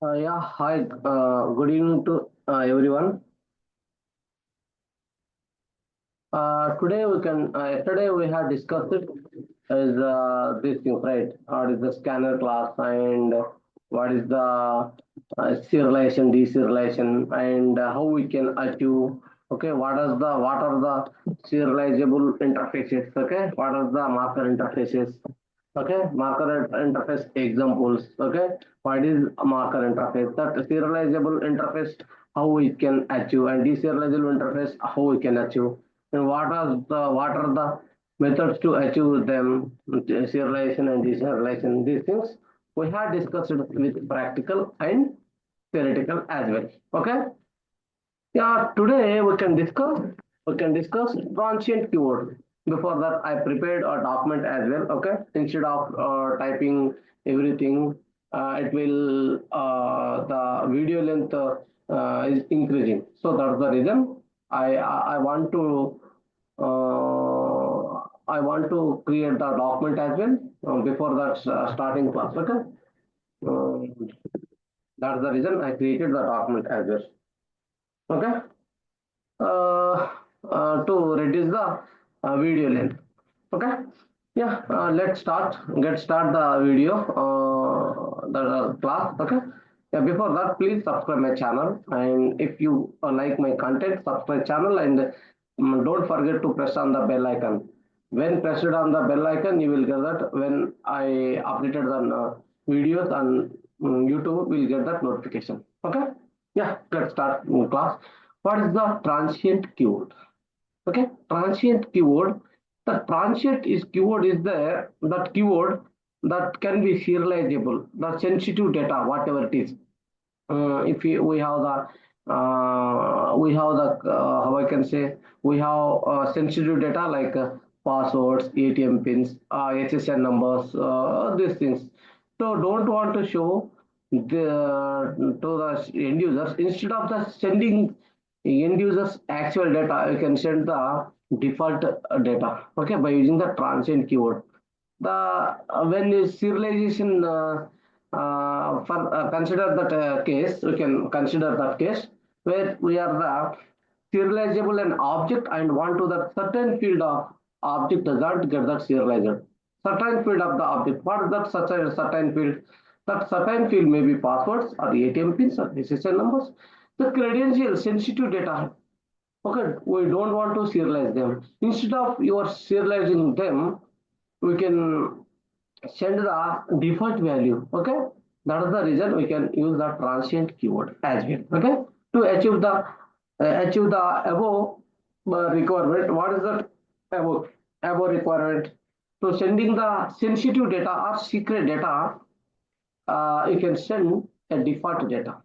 Yeah, hi. Good evening to everyone. Yesterday we had discussed it is this thing, right? What is the scanner class and what is the serialization, deserialization, and how we can achieve. Okay, what are the serializable interfaces? Okay, what are the marker interfaces? Okay, marker interface examples. Okay, what is a marker interface? That serializable interface, how we can achieve, and deserializable interface, how we can achieve, and what are the methods to achieve them, serialization and deserialization. These things we have discussed with practical and theoretical as well. Okay. Yeah, today we can discuss transient keyword. Before that, I prepared a document as well. Okay, instead of typing everything, it will the video length is increasing. So that's the reason I want to create the document as well before that starting class. Okay, um, that's the reason I created the document as well. Okay. uh, to reduce the video length. Okay. Yeah. Let's start the video. The class. Okay. Yeah. Before that, please subscribe my channel, and if you like my content, subscribe channel, and don't forget to press on the bell icon. When pressed on the bell icon, you will get that when I updated the videos on YouTube, will get that notification. Okay. Yeah. Let's start class. What is the transient keyword? Okay, transient keyword. The transient is keyword is there. That keyword that can be serializable. The sensitive data, whatever it is. If we have the how I can say, we have sensitive data like passwords, ATM pins, SSN numbers, these things. So don't want to show to the end users, instead of the sending end users actual data, you can send the default data. Okay, by using the transient keyword. The when is serialization for consider that case, we can consider that case where we are serializable an object and want to that certain field of object does not get that serialized. Certain field of the object. What is that such a certain field? That certain field may be passwords or ATM pins or SSN numbers. The credential sensitive data. Okay, we don't want to serialize them. Instead of you are serializing them, we can send the default value. Okay, that is the reason we can use the transient keyword as well. Okay, to achieve the above requirement. What is that above requirement? So sending the sensitive data or secret data, you can send a default data.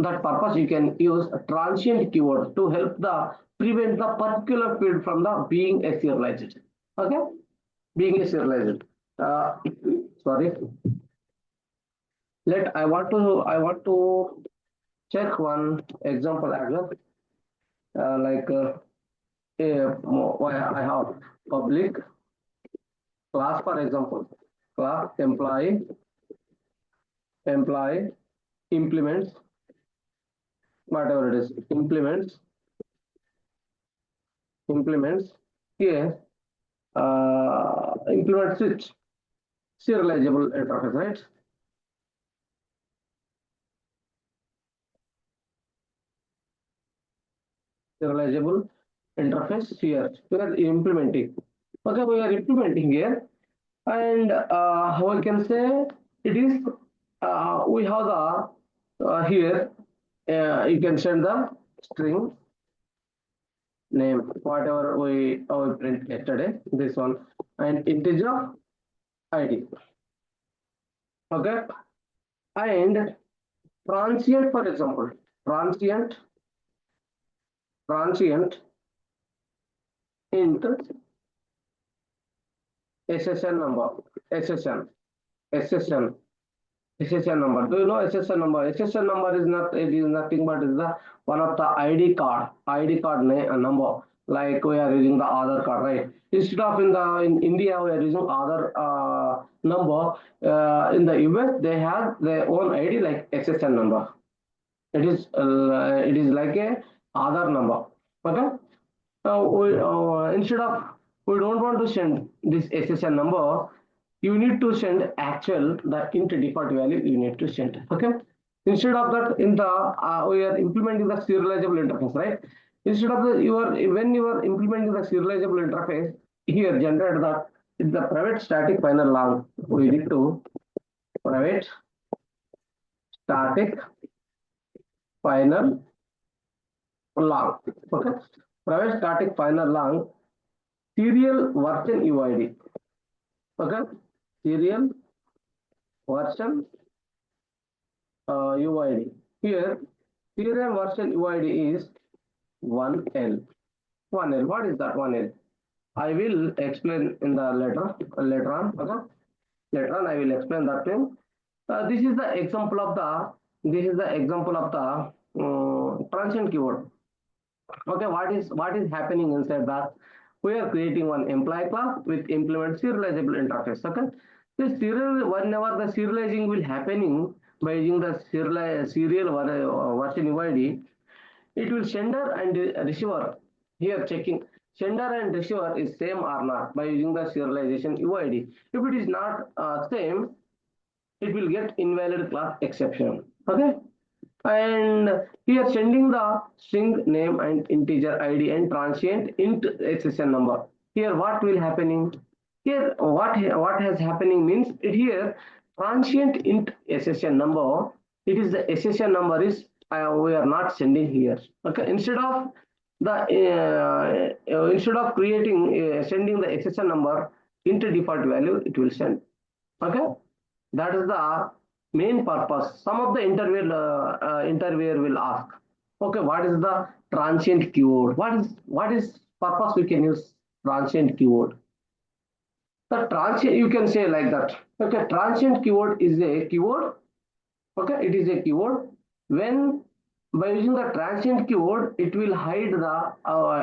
That purpose you can use a transient keyword to help the prevent the particular field from the being a serialized. Okay, being a serialized. Uh, Sorry. I want to check one example as well. Like I have public class, for example, class employee implements, whatever it is, implements here, implements it serializable interface, right? Serializable interface here. We are implementing. Okay, we are implementing here, and how I can say it is. We have the here. You can send the string name, whatever we print yesterday. This one and integer ID. Okay, and transient, for example, transient int SSN number, SSN, SSN, SSN number. Do you know SSN number? SSN number is not, it is nothing but is the one of the ID card number. Like we are using the Aadhaar card, right? Instead of in India we are using Aadhaar number. In the US, they have their own ID like SSN number. It is like a Aadhaar number. Okay. Instead of, we don't want to send this SSN number, you need to send actual the int default value you need to send. Okay. Instead of that, in the we are implementing the serializable interface, right? Instead of the when you are implementing the serializable interface, here generate that it's the private static final long. We need to private static final long. Okay. Private static final long serial version UID. Okay. Serial version UID. Here, serial version UID is 1L. 1L. What is that 1L? I will explain in the later on. Okay. Later on, I will explain that thing. This is the example of the transient keyword. Okay, what is happening inside that? We are creating one employee class with implement serializable interface. Okay, the serial, whenever the serializing will happening by using the serial version UID, it will sender and receiver here checking sender and receiver is same or not by using the serialization UID. If it is not same, it will get invalid class exception. Okay, and here sending the string name and integer id and transient int SSN number. Here what will happening? Here what has happening means here transient int SSN number. It is the SSN number is we are not sending here. Okay, instead of creating sending the SSN number into default value, it will send. Okay, that is the main purpose. Some of the interviewer will ask, okay, what is the transient keyword? What is purpose we can use transient keyword? The transient, you can say like that. Okay, transient keyword is a keyword. Okay, it is a keyword. When by using the transient keyword, it will hide the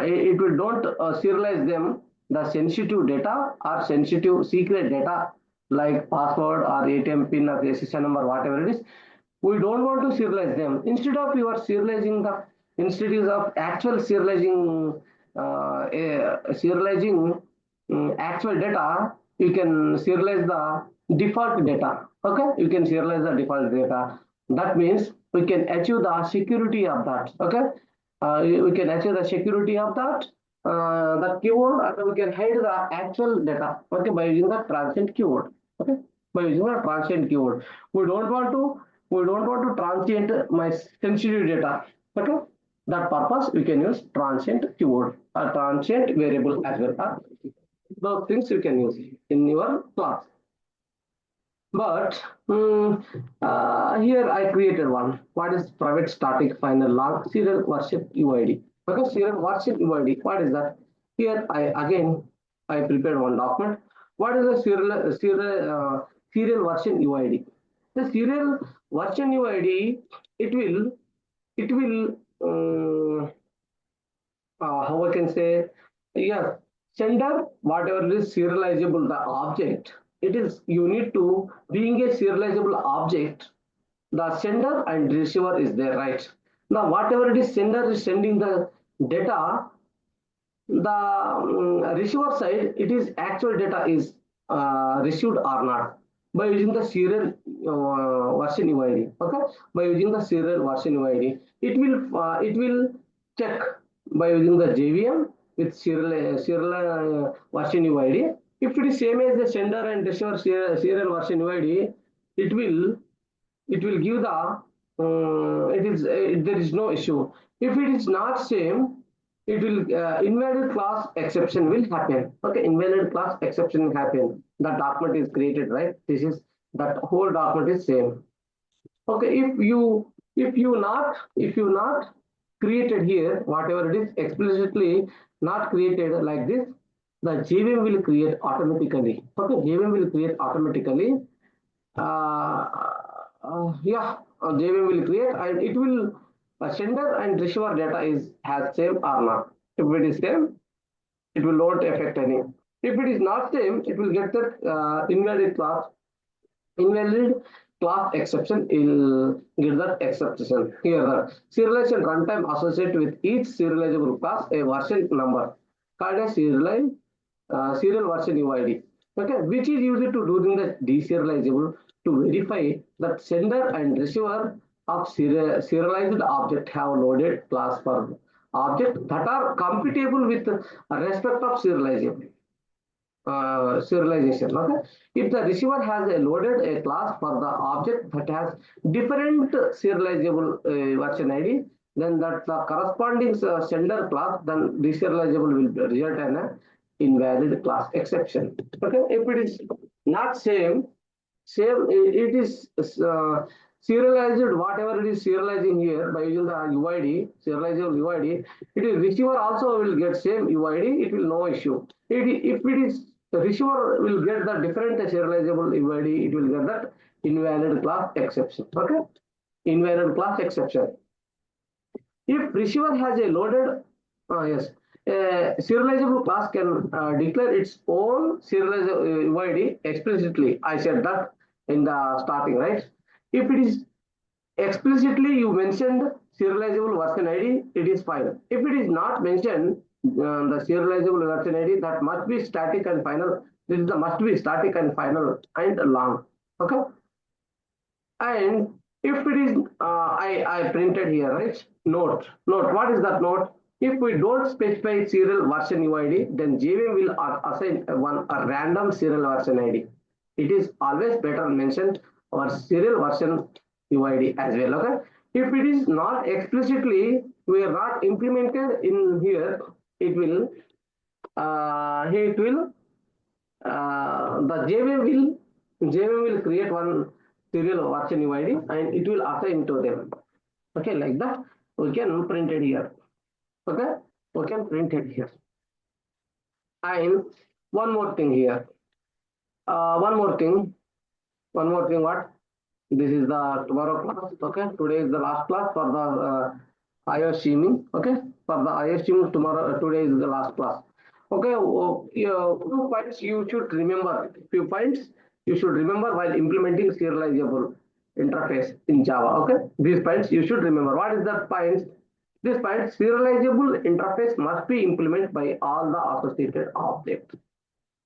it will don't serialize them the sensitive data or sensitive secret data like password or ATM pin or SSN number, whatever it is. We don't want to serialize them. Instead of you are serializing the instead of actual serializing serializing actual data, you can serialize the default data. Okay, you can serialize the default data. That means we can achieve the security of that. Okay, we can achieve the security of that keyword, and we can hide the actual data. Okay, by using the transient keyword. Okay, by using the transient keyword, we don't want to transient my sensitive data. Okay, that purpose we can use transient keyword or transient variable as well. Those things you can use in your class. But here I created one. What is private static final long serial version UID? Okay, serial version UID. What is that? Here I prepared one document. What is the serial version UID? The serial version UID, it will how I can say, yes, sender, whatever is serializable, the object, it is, you need to, being a serializable object, the sender and receiver is there, right? Now, whatever it is, sender is sending the data, the receiver side, it is actual data is received or not by using the serial version UID. Okay, by using the serial version UID, it will check by using the JVM with serial version UID. If it is same as the sender and receiver serial version UID, it will give the there is no issue. If it is not same, it will invalid class exception will happen. Okay, invalid class exception will happen. The document is created, right? This is that whole document is same. Okay, if you not created here, whatever it is explicitly not created like this, the JVM will create automatically. Okay, JVM will create automatically. Yeah, JVM will create and it will sender and receiver data is has same or not. If it is same, it will not affect any. If it is not same, it will get that invalid class exception. Will get that exception here. The serialization runtime associated with each serializable class a version number called as serial version UID. Okay, which is used to during the deserializable to verify that sender and receiver of serialized object have loaded class for object that are compatible with respect of serialization. Serialization. Okay, if the receiver has loaded a class for the object that has different serializable version ID, then that the corresponding sender class, then deserializable will result in a invalid class exception. Okay, if it is not same, it is serialized, whatever it is serializing here by using the UID, serializable UID, it is receiver also will get same UID, it will no issue. If it is the receiver will get the different serializable UID, it will get that invalid class exception. Okay, invalid class exception. If receiver has a loaded, yes, a serializable class can declare its own serializable UID explicitly. I said that in the starting, right? If it is explicitly you mentioned serializable version ID, it is fine. If it is not mentioned, the serializable version ID, that must be static and final. This is the must be static and final and long. Okay. And if it is, I printed here, right? Note. What is that note? If we don't specify serial version UID, then JVM will assign a random serial version ID. It is always better mentioned our serial version UID as well. Okay. If it is not explicitly, we are not implemented in here, it will the JVM will create one serial version UID and it will assign to them. Okay, like that we can print it here. Okay, we can print it here. And one more thing here. One more thing. One more thing. What? This is the tomorrow class. Okay, today is the last class for the iOS streaming. Okay, for the iOS streaming tomorrow. Today is the last class. Okay, few points you should remember. Few points you should remember while implementing serializable interface in Java. Okay, these points you should remember. What is that points? This point serializable interface must be implemented by all the associated objects.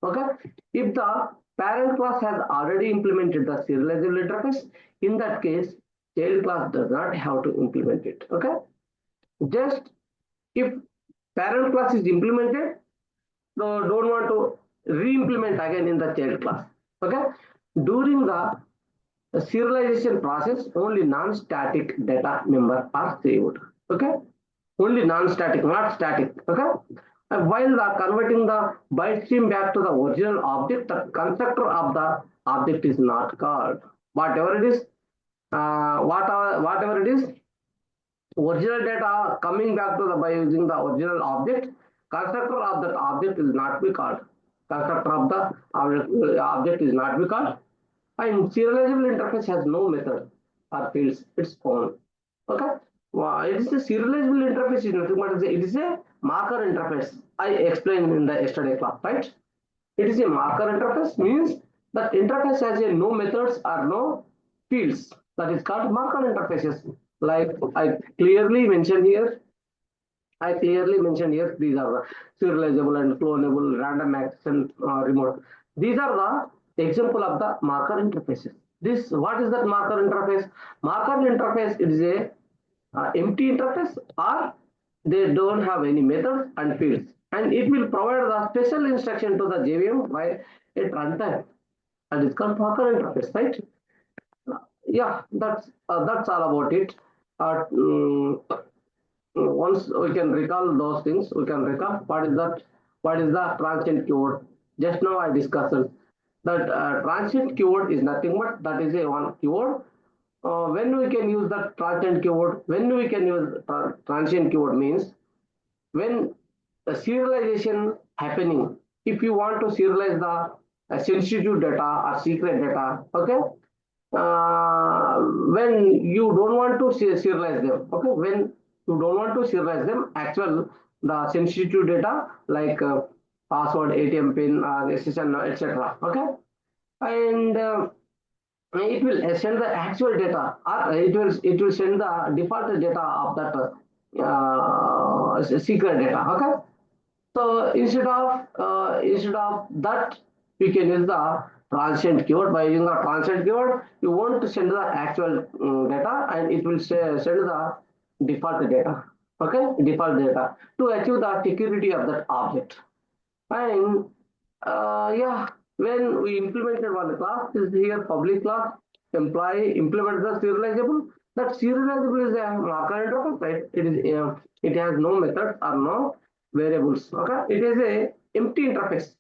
Okay, if the parent class has already implemented the serializable interface, in that case, child class does not have to implement it. Okay, just if parent class is implemented, so don't want to re-implement again in the child class. Okay, during the serialization process, only non-static data member are saved. Okay, only non-static, not static. Okay, while the converting the byte stream back to the original object, the constructor of the object is not called. Whatever it is, whatever it is, original data coming back to the by using the original object, constructor of that object is not be called. Constructor of the object is not be called. And serializable interface has no method or fields its own. Okay. It is a serializable interface is nothing but it is a marker interface. I explained in the yesterday class, right? It is a marker interface means that interface has a no methods or no fields. That is called marker interfaces. Like I clearly mentioned here, these are the serializable and clonable, random access and remote. These are the example of the marker interfaces. This what is that marker interface? Marker interface is a empty interface or they don't have any methods and fields, and it will provide the special instruction to the JVM by at runtime, and it's called marker interface, right? Yeah, that's all about it. Mm, Once we can recall those things, we can recall what is that, what is the transient keyword. Just now I discussed that transient keyword is nothing but that is a one keyword. When we can use the transient keyword, when we can use transient keyword means when the serialization happening, if you want to serialize the sensitive data or secret data, okay, when you don't want to serialize them, okay, when you don't want to serialize them, actual the sensitive data like password, ATM pin, SSN, etc. Okay, and it will send the actual data, or it will send the default data of that secret data. Okay, so instead of that, we can use the transient keyword. By using the transient keyword, you want to send the actual data, and it will send the default data. Okay, default data to achieve the security of that object. And yeah, when we implemented one class, is here public class, employee implement the serializable. That serializable is a marker interface, right? It has no methods or no variables. Okay, it is a empty interface.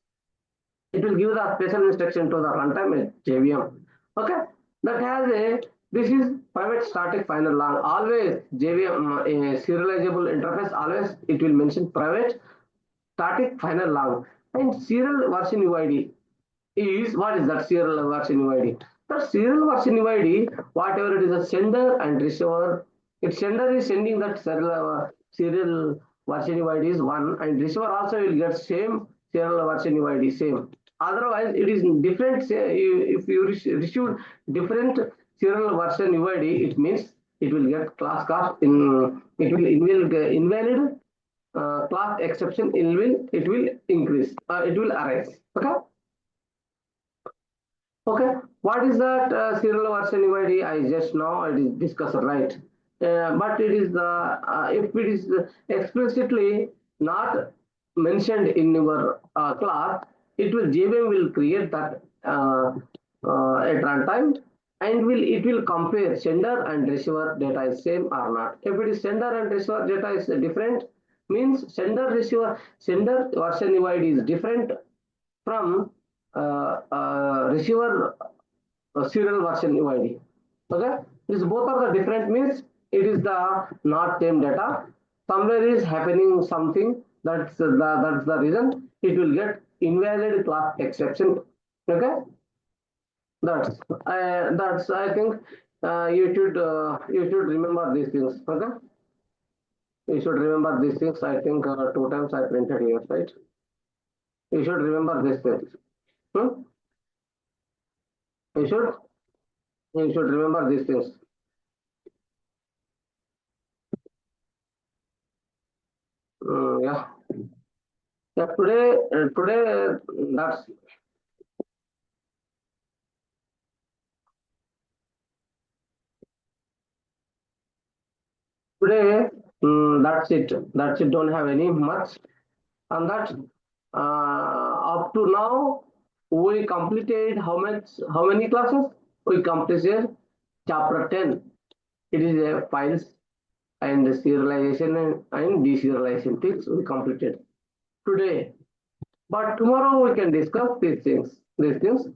It will give the special instruction to the runtime JVM. Okay, that has a, this is private static final long. Always JVM a serializable interface. Always it will mention private static final long, and serial version UID is, what is that serial version UID? The serial version UID, whatever it is, a sender and receiver. If sender is sending that serial version UID is one, and receiver also will get same serial version UID same. Otherwise, it is different. If you receive different serial version UID, it means it will get class cost in. It will invalid class exception. It will increase. It will arise. Okay. Okay, what is that serial version UID? I just now it is discussed, right? But it is the if it is explicitly not mentioned in your class, it will JVM will create that at runtime, and it will compare sender and receiver data is same or not. If it is sender and receiver data is different, means sender version UID is different from receiver serial version UID. Okay, this both are the different, means it is the not same data. Somewhere is happening something, that's the reason it will get invalid class exception. Okay, that's I think you should remember these things. Okay, you should remember these things. I think two times I printed here, right? You should remember these things. Hmm? You should you should remember these things. Yeah. Yeah, today that's today. That's it. That's it. Don't have any much on that. Up to now, we completed how many classes? We completed chapter 10. It is a files and serialization and deserialization things we completed today. But tomorrow we can discuss these things. These things.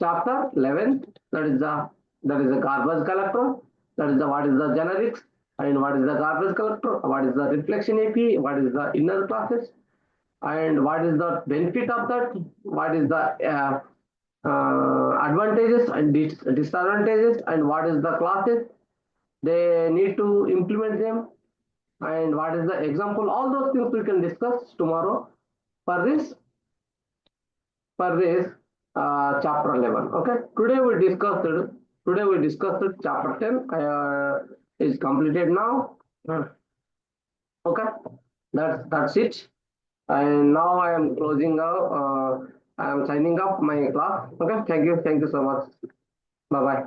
Chapter 11, that is the garbage collector. That is the what is the generics, and what is the garbage collector, what is the reflection AP, what is the inner classes, and what is the benefit of that, what is the advantages and disadvantages, and what is the classes they need to implement them, and what is the example. All those things we can discuss tomorrow for this chapter 11. Okay, today we discussed chapter 10 is completed now. Okay, that's it, and now I am closing I am signing up my class. Okay, thank you so much. Bye bye.